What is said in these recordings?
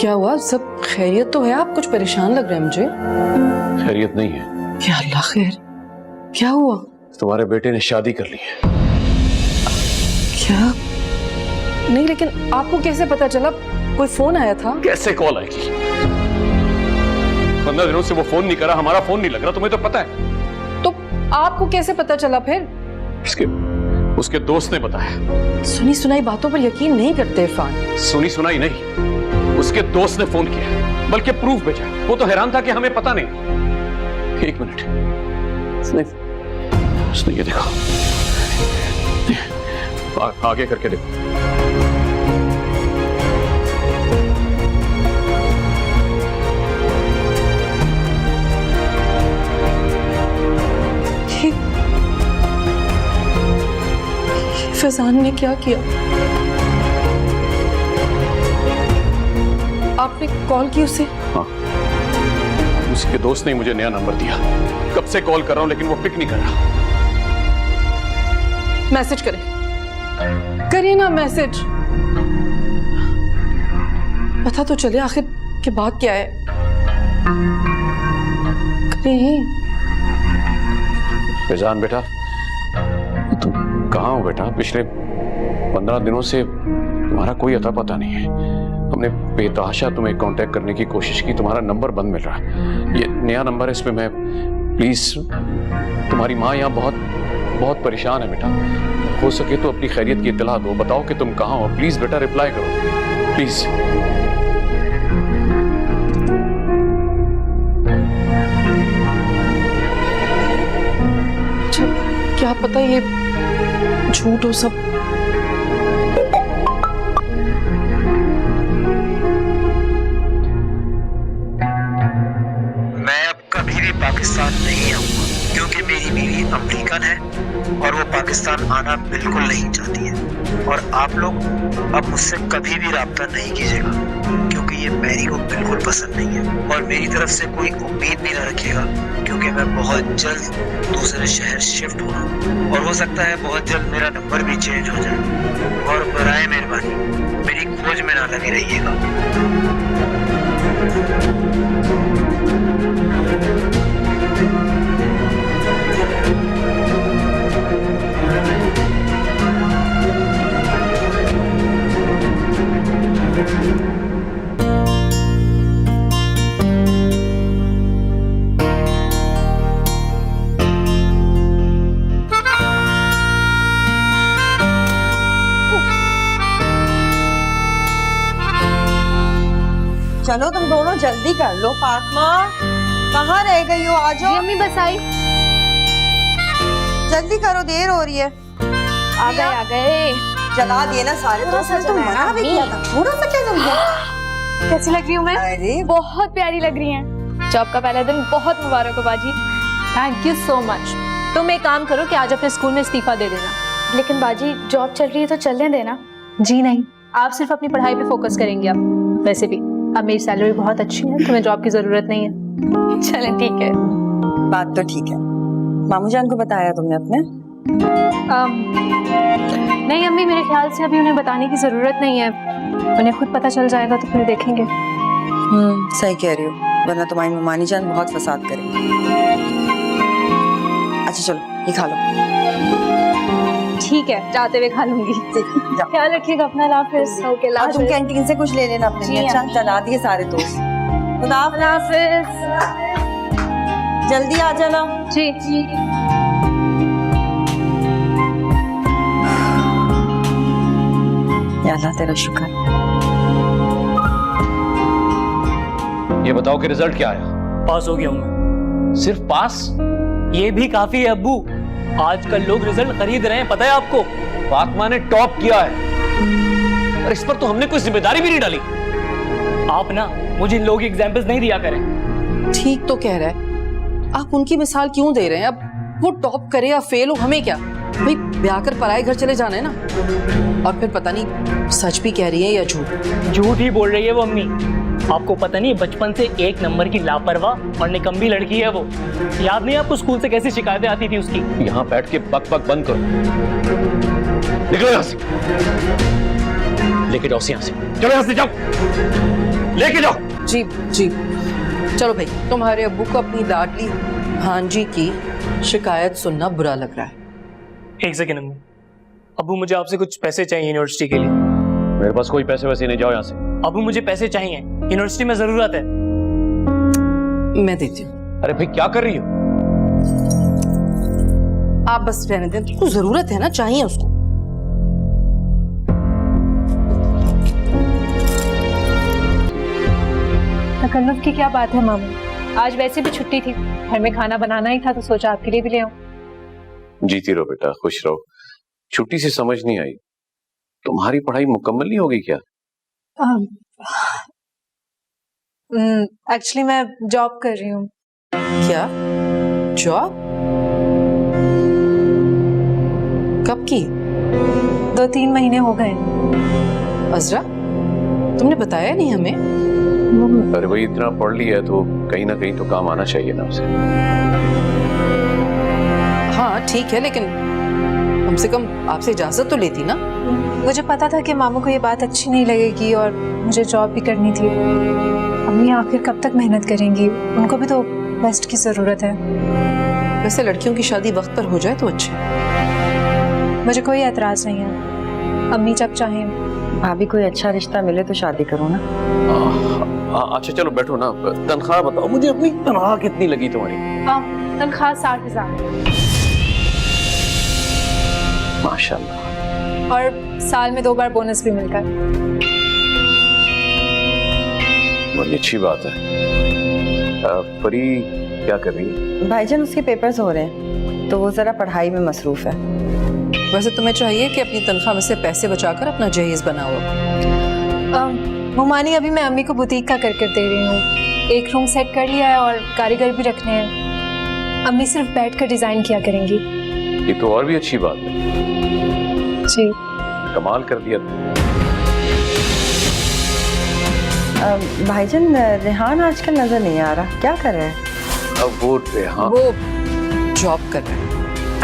क्या हुआ? सब खैरियत तो है? आप कुछ परेशान लग रहे हैं मुझे। खैरियत नहीं है। क्या अल्लाह खैर, क्या हुआ? तुम्हारे बेटे ने शादी कर ली है। क्या? नहीं, लेकिन आपको कैसे पता चला? कोई फोन आया था? कैसे कॉल आएगी? 15 दिनों से वो फोन नहीं करा, हमारा फोन नहीं लग रहा, तुम्हें तो पता है। तो आपको कैसे पता चला फिर? उसके दोस्त ने बताया। सुनी सुनाई बातों पर यकीन नहीं करते इरफान। सुनी सुनाई नहीं, उसके दोस्त ने फोन किया, बल्कि प्रूफ भेजा। वो तो हैरान था कि हमें पता नहीं। एक मिनट, उसने ये देखो, आगे करके देखो। फैजान ने क्या किया? आपने कॉल की उसे? हाँ, उसके दोस्त ने मुझे नया नंबर दिया। कब से कॉल कर रहा हूं लेकिन वो पिक नहीं कर रहा। मैसेज करें, करिए ना मैसेज, पता तो चले आखिर की बात क्या है। करिए। फैजान बेटा, तुम कहाँ हो बेटा? पिछले 15 दिनों से तुम्हारा कोई अता पता नहीं है। हमने बेतहाशा तुम्हें कांटेक्ट करने की कोशिश की, तुम्हारा नंबर बंद मिल रहा है। ये नया नंबर है, इसमें मैं प्लीज, तुम्हारी माँ यहाँ बहुत बहुत परेशान है बेटा। हो सके तो अपनी खैरियत की इत्तला दो, बताओ कि तुम कहाँ हो। प्लीज बेटा रिप्लाई करो प्लीज। क्या पता ये झूठ हो सब। मैं अब कभी भी पाकिस्तान नहीं आऊंगा क्योंकि मेरी बीवी अमेरिकन है और वो पाकिस्तान आना बिल्कुल नहीं चाहती है। और आप लोग अब मुझसे कभी भी राब्ता नहीं कीजिएगा क्योंकि ये मैरी को बिल्कुल पसंद नहीं है। और मेरी तरफ से कोई उम्मीद भी ना रखिएगा क्योंकि मैं बहुत जल्द दूसरे शहर शिफ्ट हुआ और हो सकता है बहुत जल्द मेरा नंबर भी चेंज हो जाए। और बराए मेहरबानी मेरी खोज में ना लगे रहिएगा। चलो तुम दोनों जल्दी कर लो। फातिमा कहाँ रह गई हो? आ जाओ। अम्मी बस आई। जल्दी करो, देर हो रही है। आ गए। जला दिए ना सारे। तो मना भी किया था, थोड़ा सा क्या जल गया? कैसी लग रही हूँ मैं? अरे बहुत प्यारी लग रही हैं। जॉब का पहला दिन बहुत मुबारक हो बाजी। Thank you so much. तुम एक काम करो कि आज अपने स्कूल में इस्तीफा दे देना। लेकिन बाजी जॉब चल रही है तो चलने देना। जी नहीं, आप सिर्फ अपनी पढ़ाई पे फोकस करेंगे। अब वैसे भी अब मेरी सैलरी बहुत अच्छी है, तुम्हें जॉब की जरूरत नहीं है। चलें ठीक है। बात तो ठीक है। मामू जान को बताया तुमने अपने? नहीं अम्मी, मेरे ख्याल से अभी उन्हें बताने की जरूरत नहीं है। उन्हें खुद पता चल जाएगा तो फिर देखेंगे। सही कह रही हो, वरना तुम्हारी मानी जान बहुत फसाद करेगी। अच्छा चलो ये खा लो। ठीक है, जाते हुए खा लूंगी। ख्याल रखिएगा अपना। हाफिज़। ओके और तुम कैंटीन से कुछ ले लेना अपने लिए। अच्छा जला दिए सारे दोस्त। खुदा हाफिज़। जल्दी आ जाना। जी जी। या अल्लाह तेरा शुक्र। ये बताओ कि रिजल्ट क्या आया? पास हो गया हूँ मैं। सिर्फ पास? ये भी काफी है अब्बू। आजकल लोग रिजल्ट खरीद रहे हैं, पता है आपको? फातिमा ने टॉप किया है और इस पर तो हमने कोई जिम्मेदारी भी नहीं डाली। आप ना मुझे इन लोगों की एग्जाम्पल्स नहीं दिया करें। ठीक तो कह रहा है, आप उनकी मिसाल क्यों दे रहे हैं? अब वो टॉप करे या फेल हो, हमें क्या भाई? ब्याह कर पराए घर चले जाना है ना। और फिर पता नहीं सच भी कह रही है या झूठ। झूठ ही बोल रही है वो अम्मी। आपको पता नहीं, बचपन से एक नंबर की लापरवाह और निकम्मी लड़की है वो। याद नहीं आपको स्कूल से कैसी शिकायतें आती थी उसकी? यहाँ बैठ के बक बक बंद करो, निकलो यहाँ से। लेके जाओ यहाँ से, चलो यहाँ से जाओ। लेके जाओ। जी जी, चलो भाई, तुम्हारे अब्बू को अपनी लाडली भांजी की शिकायत सुनना बुरा लग रहा है। एक सेकेंड अम्मी, अबू मुझे आपसे कुछ पैसे चाहिए यूनिवर्सिटी के लिए। मेरे पास कोई पैसे वैसे नहीं, जाओ यहाँ से। अबू मुझे पैसे चाहिए, यूनिवर्सिटी में जरूरत है। मैं देती हूँ। अरे भाई क्या कर रही हो? आप बस रहने दें, तुमको जरूरत है ना, चाहिए उसको। तकल्लुफ की क्या बात है मामू, आज वैसे भी छुट्टी थी, घर में खाना बनाना ही था तो सोचा आपके लिए भी ले आऊं। जीती रहो बेटा, खुश रहो। छुट्टी से समझ नहीं आई, तुम्हारी पढ़ाई मुकम्मल नहीं होगी क्या? एक्चुअली मैं जॉब कर रही हूँ। क्या जॉब? कब की? 2-3 महीने हो गए। अजरा, तुमने बताया नहीं हमें? अरे भाई इतना पढ़ लिया है तो कहीं ना कहीं तो काम आना चाहिए ना उसे। हाँ ठीक है, लेकिन कम से कम आपसे इजाजत तो लेती ना। मुझे पता था कि मामू को ये बात अच्छी नहीं लगेगी और मुझे जॉब भी करनी थी। अम्मी आखिर कब तक मेहनत करेंगी, उनको भी तो बेस्ट की जरूरत है। वैसे लड़कियों की शादी वक्त पर हो जाए तो अच्छे। मुझे कोई एतराज नहीं है, अम्मी जब चाहें। भाभी कोई अच्छा रिश्ता मिले तो शादी करो ना। अच्छा चलो बैठो ना, तनख्वाह बताओ मुझे, अपनी तनख्वाह कितनी लगी तुम्हारी? तनख्वाह 60,000 माशाल्लाह। और साल में 2 बार बोनस भी मिलता है। बड़ी अच्छी बात है। परी क्या कर रही है? भाईजान उसके पेपर्स हो रहे हैं तो वो जरा पढ़ाई में मसरूफ है। वैसे तुम्हें चाहिए कि अपनी तनख्वाह में से पैसे बचाकर अपना जहेज बनाओ। मुमानी, अभी मैं अम्मी को बुटीक का कर दे रही हूँ। एक रूम सेट कर लिया है और कारीगर भी रखने हैं। अम्मी सिर्फ बैठ कर डिजाइन किया करेंगी। ये तो और भी अच्छी बात है। जी कमाल कर दिया। भाईजान रेहान आजकल नजर नहीं आ रहा, क्या कर रहे हैं? अब वो हाँ वो जॉब कर रहे हैं।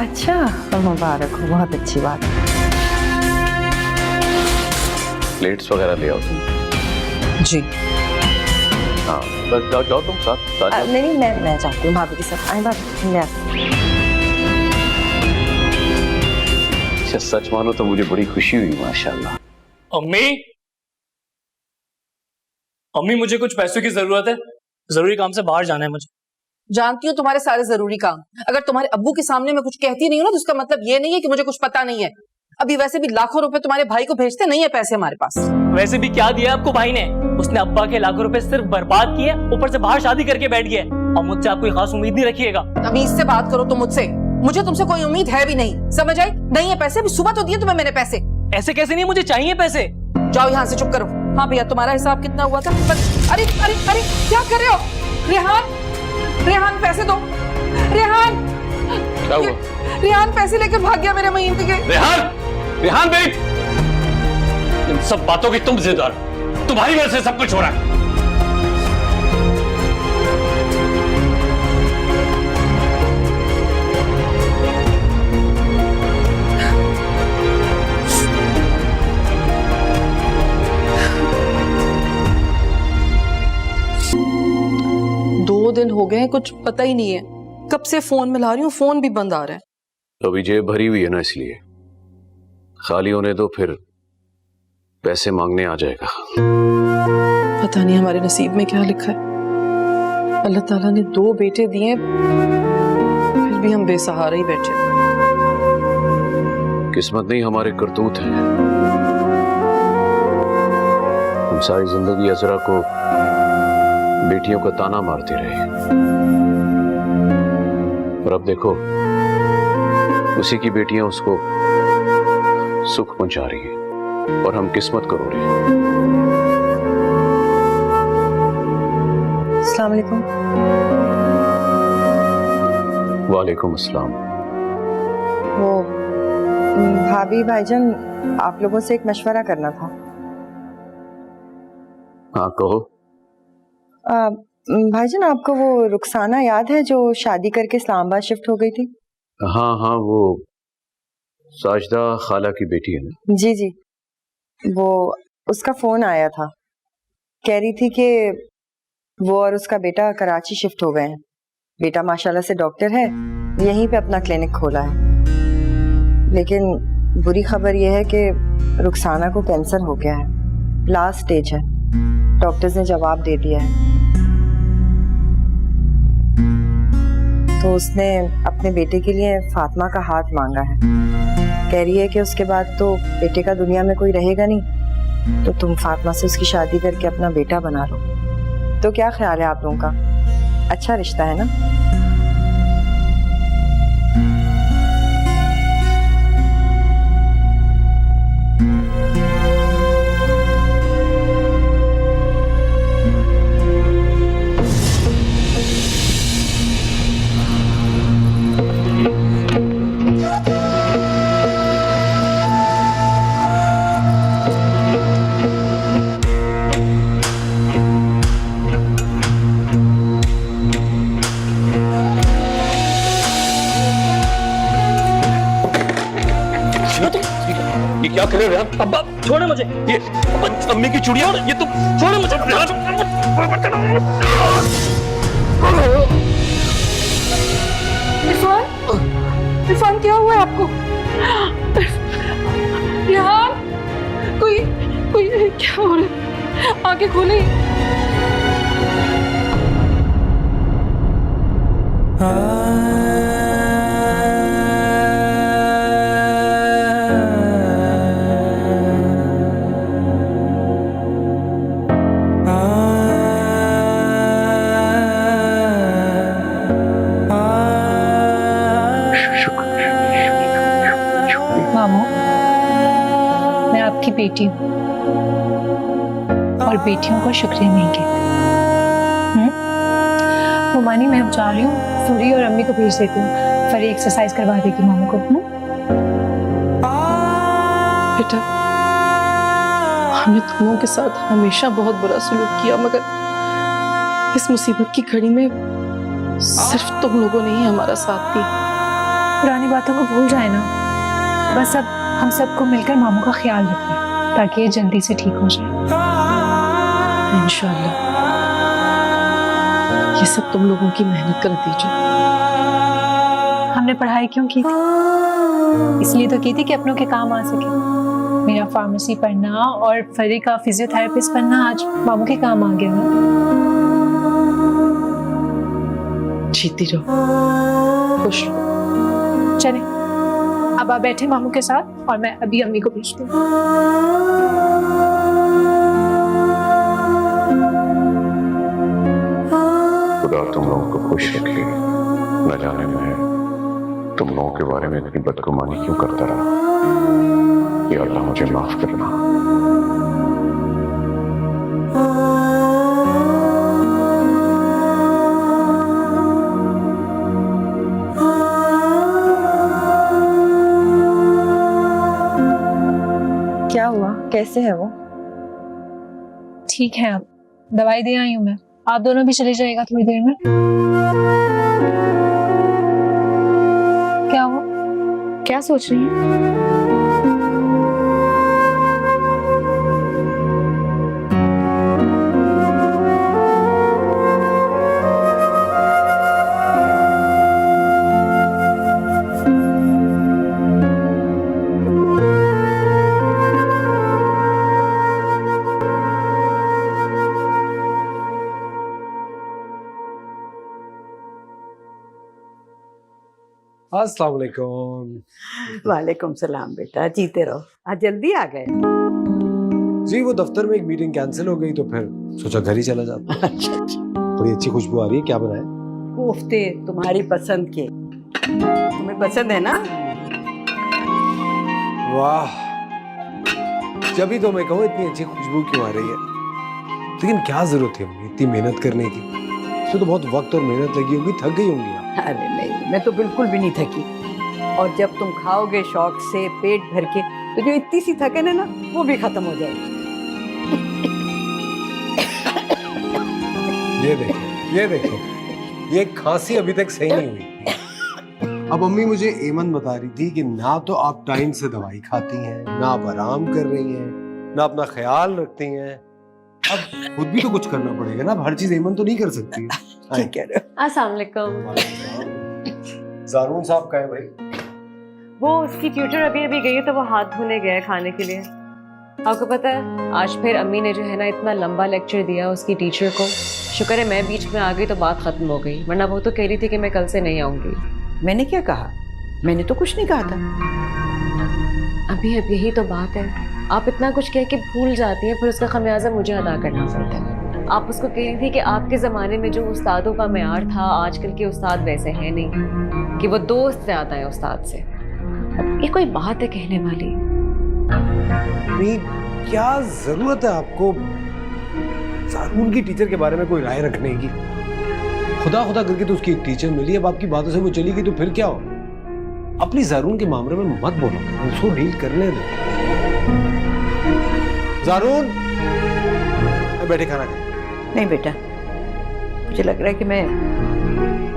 अच्छा, मुबारक हो, बहुत अच्छी बात है। प्लेट्स वगैरह ले आओ तुम। जी हाँ बस जाओ जाओ तुम साथ जाओ। नहीं नहीं, मैं चाहती हूँ भाभी के साथ। आए भाभी, मैं आती हूँ। अच्छा सच मानो तो मुझे बड़ी खुशी हुई, माशाल्लाह। अम्मी, अम्मी मुझे कुछ पैसों की जरूरत है, जरूरी काम से बाहर जाना है मुझे। जानती हूँ तुम्हारे सारे जरूरी काम। अगर तुम्हारे अब्बू के सामने मैं कुछ कहती नहीं हूँ ना तो उसका मतलब ये नहीं है कि मुझे कुछ पता नहीं है। अभी वैसे भी लाखों रुपए तुम्हारे भाई को भेजते नहीं है पैसे हमारे पास। वैसे भी क्या दिया आपको भाई ने? उसने अब्बा के लाखों रुपए सिर्फ बर्बाद किए, ऊपर से बाहर शादी करके बैठ गया। और मुझसे आप कोई खास उम्मीद नहीं रखिएगा। अभी इससे बात करो तो मुझसे, मुझे तुमसे कोई उम्मीद है भी नहीं, समझ आई? नहीं है पैसे, भी सुबह तो दिए तुम्हें मैंने पैसे। ऐसे कैसे नहीं, मुझे चाहिए पैसे। जाओ यहाँ से, चुप करो। हाँ भैया, तुम्हारा हिसाब कितना हुआ था? अरे अरे अरे, क्या कर रहे हो? रेहान, रेहान पैसे दो। रेहान, क्या हुआ? रेहान पैसे लेकर भाग गया मेरे महीने के। रेहान, रेहान भाई, इन सब बातों की तुम जिम्मेदार, तुम्हारी वजह से सब कुछ हो रहा है। दो दिन हो गए, कुछ पता ही नहीं है। कब से फोन मिला रही हूँ, फोन भी बंद आ रहा है। अभी जेब भरी हुई है ना, इसलिए खाली होने दो, फिर पैसे मांगने आ जाएगा। पता नहीं हमारे नसीब में क्या लिखा है। अल्लाह ताला ने 2 बेटे दिए, फिर भी हम बेसहारा ही बैठे। किस्मत नहीं, हमारे करतूत हैं। हम सारी जिंदगी अजरा को बेटियों का ताना मारते रहे, और अब देखो उसी की बेटियां उसको सुख पहुंचा रही हैं और हम किस्मत को रो रहे हैं। अस्सलाम वालेकुम। वालेकुम अस्सलाम। वो भाभी, भाईजान आप लोगों से एक मशवरा करना था। हाँ कहो। भाईजान आपको वो रुखसाना याद है जो शादी करके इस्लामाबाद शिफ्ट हो गई थी? हाँ हाँ, वो साजदा खाला की बेटी है ना? जी जी, वो उसका फोन आया था। कह रही थी कि वो और उसका बेटा कराची शिफ्ट हो गए हैं। बेटा माशाल्लाह से डॉक्टर है, यहीं पे अपना क्लिनिक खोला है। लेकिन बुरी खबर यह है कि रुखसाना को कैंसर हो गया है, लास्ट स्टेज है। डॉक्टर्स ने जवाब दे दिया है। तो उसने अपने बेटे के लिए फातिमा का हाथ मांगा है। कह रही है कि उसके बाद तो बेटे का दुनिया में कोई रहेगा नहीं, तो तुम फातिमा से उसकी शादी करके अपना बेटा बना लो। तो क्या ख्याल है आप लोगों का? अच्छा रिश्ता है ना? ये क्या कर रहे हो? अब्बा छोड़ो मुझे। ये अम्मी की चूड़ियां, ये तुम छोड़ो मुझे। इरफान क्या हुआ है आपको? यार कोई कोई क्या हो रहा है? आंखें खोली। मामू, मैं आपकी बेटी हूँ और बेटियों को शुक्रिया नहीं कहते। मोमानी, मैं अब जा रही हूँ, फरी और अम्मी को भेज देती हूँ। फरी एक्सरसाइज करवा देगी मामू को। बेटा, हमने तुम लोगों के साथ हमेशा बहुत बुरा सलूक किया, मगर इस मुसीबत की घड़ी में सिर्फ तुम लोगों ने ही हमारा साथ दिया। पुरानी बातों को भूल जाए ना, बस अब हम सबको मिलकर मामू का ख्याल रखना है ताकि ये जल्दी से ठीक हो जाए। इंशाल्लाह ये सब तुम लोगों की मेहनत का नतीजा। हमने पढ़ाई क्यों की थी? इसलिए तो की थी कि अपनों के काम आ सके। मेरा फार्मेसी पढ़ना और फरी का फिजियोथेरेपिस्ट बनना आज मामू के काम आ गया ना। जीती रहो, खुश रहो। चले, अब आप बैठे मामू के साथ और मैं अभी अम्मी को भेजती हूँ। खुदा तुम लोगों को खुश रखे। न जाने मैं तुम लोगों के बारे में इतनी बदगुमानी क्यों करता रहा। या अल्लाह मुझे माफ करना। क्या हुआ? कैसे है वो? ठीक है, अब दवाई दे आई हूँ मैं। आप दोनों भी चले जाइएगा थोड़ी देर में। क्या हुआ? क्या सोच रही हैं? अस्सलाम वालेकुम। वालेकुम सलाम बेटा, जीते रहो। आज जल्दी आ गए। जी वो दफ्तर में एक मीटिंग कैंसिल हो गई तो फिर सोचा घर ही चला जाता। अच्छा अच्छा। बड़ी अच्छी खुशबू आ रही है, क्या बनाए? कोफ्ते तुम्हारी पसंद के। तुम्हें पसंद है ना? वाह, जब भी तो मैं कहूँ इतनी अच्छी खुशबू क्यों आ रही है। लेकिन क्या जरूरत है इतनी मेहनत करने की? इसमें तो बहुत वक्त और मेहनत लगी होगी, थक गई होंगी आप। अरे नहीं, मैं तो बिल्कुल भी नहीं थकी। और जब तुम खाओगे शौक से पेट भर के तो जो इतनी सी थकन है ना वो भी खत्म हो जाएगी। ये देखो, ये खांसी अभी तक सही नहीं हुई। अब अम्मी मुझे एमन बता रही थी कि ना तो आप टाइम से दवाई खाती हैं, ना आप आराम कर रही हैं, ना अपना ख्याल रखती हैं। अब खुद भी तो कुछ करना पड़ेगा ना, अब हर चीज एमन तो नहीं कर सकती है। ठीक कह रहे हो। अस्सलाम वालेकुम। जारून साहब का है भाई? वो उसकी ट्यूटर अभी अभी गई है तो वो हाथ धोने गया है खाने के लिए। आपको पता है आज फिर अम्मी ने जो है ना इतना लंबा लेक्चर दिया उसकी टीचर को। शुक्र है मैं बीच में आ गई तो बात खत्म हो गई, वरना वो तो कह रही थी कि मैं कल से नहीं आऊंगी। मैंने क्या कहा? मैंने तो कुछ नहीं कहा था। अभी अब यही तो बात है, आप इतना कुछ कह के भूल जाती हैं, फिर उसका खमियाजा मुझे अदा करना पड़ता है। आप उसको कह रही थी कि आपके ज़माने में जो उस्तादों का मेयार था आजकल के उस्ताद वैसे हैं नहीं, कि वो दोस्त ज़्यादा है उस्ताद से। ये कोई बात है कहने वाली? नहीं, क्या जरूरत है आपको जारून की टीचर के बारे में कोई राय रखने की? खुदा खुदा करके तो उसकी एक टीचर मिली, अब आपकी बातों से वो चली गई तो फिर क्या हो? अपनी जारून के मामले में मत बोलो, उसको डील करने दो। जारून, बैठे खाना खा। नहीं बेटा, मुझे लग रहा है कि मैं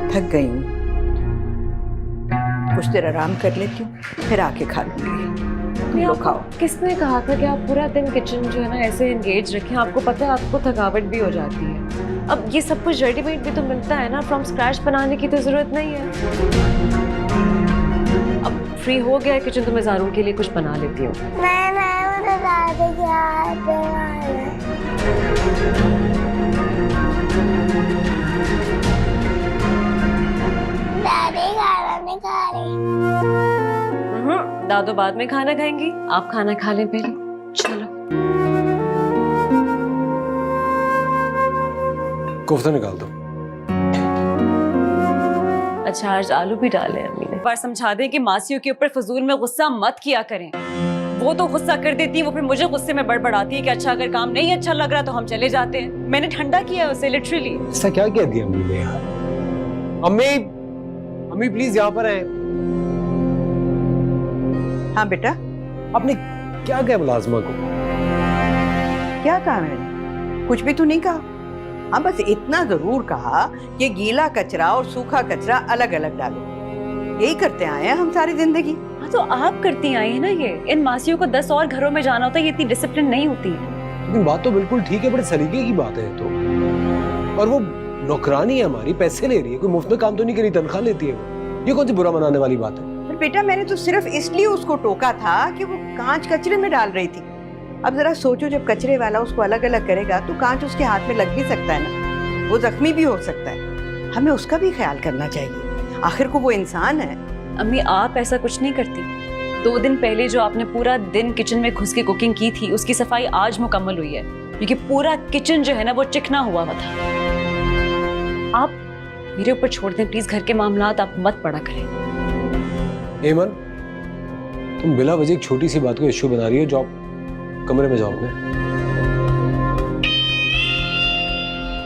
थक गई हूँ, कुछ देर आराम कर लेती हूँ, फिर आके खा लूंगी। तुम लोग खाओ। किसने कहा था कि आप पूरा दिन किचन जो है ना ऐसे एंगेज रखें? आपको पता है आपको थकावट भी हो जाती है। अब ये सब कुछ रेडीमेड भी तो मिलता है ना, फ्रॉम स्क्रैच बनाने की तो जरूरत नहीं है। अब फ्री हो गया है किचन तो मैं जारून के लिए कुछ बना लेती हूँ। दादो बाद में खाना खाएंगी, आप खाना खा लें पहले। चलो कोफ्ता निकाल दो। अच्छा आज आलू भी डाले अम्मी ने। बार समझा दें कि मासियों के ऊपर फजूल में गुस्सा मत किया करें। वो तो गुस्सा कर देती है, वो फिर मुझे गुस्से में बड़बड़ाती है कि अच्छा अगर काम नहीं अच्छा लग रहा तो हम चले जाते हैं। मैंने ठंडा किया उसे लिटरली। ऐसा क्या कह दिया अम्मी ने यार? अम्मी, अम्मी प्लीज यहाँ पर आए। हाँ बेटा। आपने क्या कहा मुलाजमा को? क्या कहा मैंने? कुछ भी तो नहीं कहा। हाँ बस इतना जरूर कहा कि गीला कचरा और सूखा कचरा अलग अलग डालो। यही करते आए हैं हम सारी जिंदगी। हाँ तो आप करती आई है ना ये। इन मासियों को 10 और घरों में जाना होता है, ये इतनी डिसिप्लिन नहीं होती है। लेकिन बात तो बिल्कुल ठीक है, बड़े सलीके की बात है तो। और वो नौकरानी है हमारी, पैसे ले रही है, कोई मुफ्त में काम तो नहीं करी, तनख्वाह लेती है वो। ये कौन सी बुरा मनाने वाली बात है? पर बेटा मैंने तो सिर्फ इसलिए उसको टोका था कि वो कांच कचरे में डाल रही थी। अब जरा सोचो, जब कचरे वाला उसको अलग अलग करेगा तो कांच उसके हाथ में लग भी सकता है ना, वो जख्मी भी हो सकता है। हमें उसका भी ख्याल करना चाहिए, आखिर को वो इंसान है। अम्मी आप ऐसा कुछ नहीं करती। 2 दिन पहले जो आपने पूरा दिन किचन में घुस के कुकिंग की थी उसकी सफाई आज मुकम्मल हुई है, क्योंकि पूरा किचन जो है ना वो चिकना हुआ था। आप मेरे ऊपर छोड़ दें प्लीज, घर के मामलात आप मत पड़ा करें। एमन, तुम बिला वजह एक छोटी सी बात को इश्यू बना रही हो। जाओ कमरे में, जाओ अपने।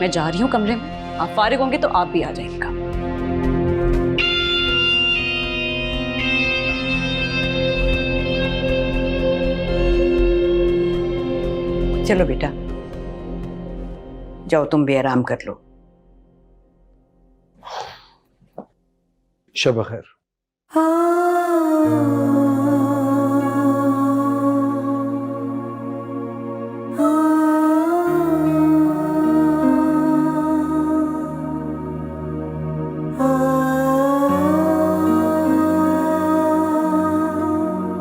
मैं जा रही हूँ कमरे में, आप फारिग होंगे तो आप भी आ जाइएगा। चलो बेटा जाओ, तुम भी आराम कर लो। शब खैर।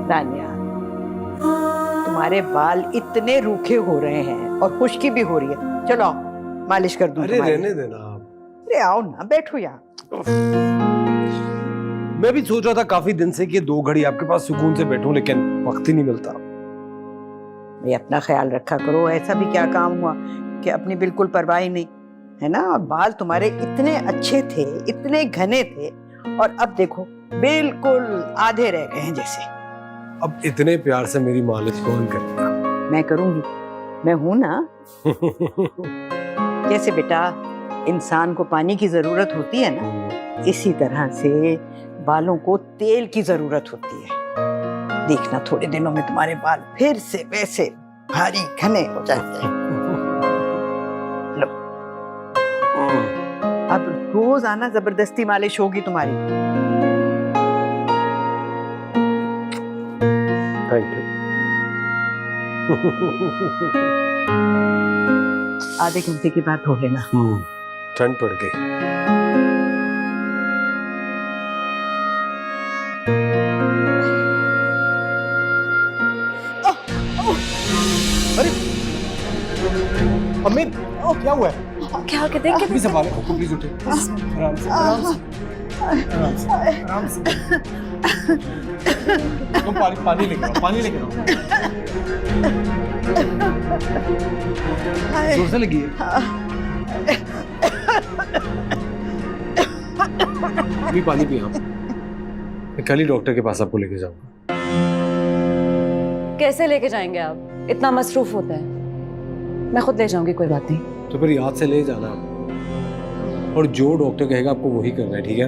तानिया, तुम्हारे बाल इतने रूखे हो रहे हैं और खुश्की भी हो रही है। चलो आओ, मालिश कर दूं। अरे रहने देना आप। अरे आओ ना, बैठो यहाँ। मैं भी सोच रहा था काफी दिन से कि 2 घड़ी आपके पास सुकून से बैठूं, लेकिन वक्त ही नहीं मिलता। भाई अपना ख्याल रखा करो, ऐसा भी क्या काम हुआ कि अपनी बिल्कुल परवाह ही नहीं है ना। और बाल तुम्हारे इतने अच्छे थे, इतने घने थे, और अब देखो बिल्कुल आधे रह गए हैं जैसे। अब इतने प्यार से मेरी मालिश कौन करेगा? मैं करूंगी, मैं हूं ना। जैसे बेटा इंसान को पानी की जरूरत होती है ना, इसी तरह से बालों को तेल की जरूरत होती है। देखना थोड़े दिनों में तुम्हारे बाल फिर से वैसे भारी घने हो जाएंगे। लो, अब रोज आना, जबरदस्ती मालिश होगी तुम्हारी। Thank you. आधे घंटे के बाद धो लेना। ठंड पड़ गई। अरे अम्मी क्या हुआ है? क्या के देख के अभी संभालो, प्लीज उठे। आराम से आराम से आराम से आराम से। तुम पानी लेके आओ, पानी लेके आओ। जोर से लगी है। अभी पानी पिया। मैं कल ही डॉक्टर के पास आपको लेके जाऊंगा। कैसे लेके जाएंगे आप? इतना मसरूफ होता है। मैं खुद ले जाऊंगी, कोई बात नहीं। तो फिर याद से ले जाना, और जो डॉक्टर कहेगा आपको वही करना है, ठीक है?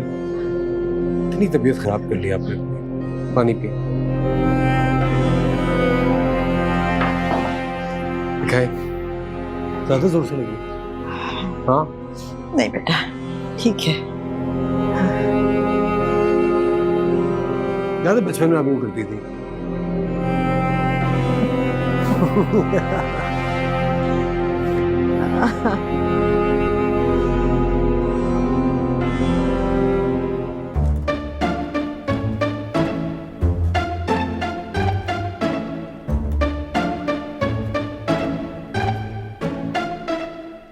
इतनी तबीयत खराब कर ली आपने। पानी पी। खाए। ज्यादा जोर से लगी? हाँ नहीं बेटा, ठीक है। ज्यादा बचपन में आप यूं करती थी।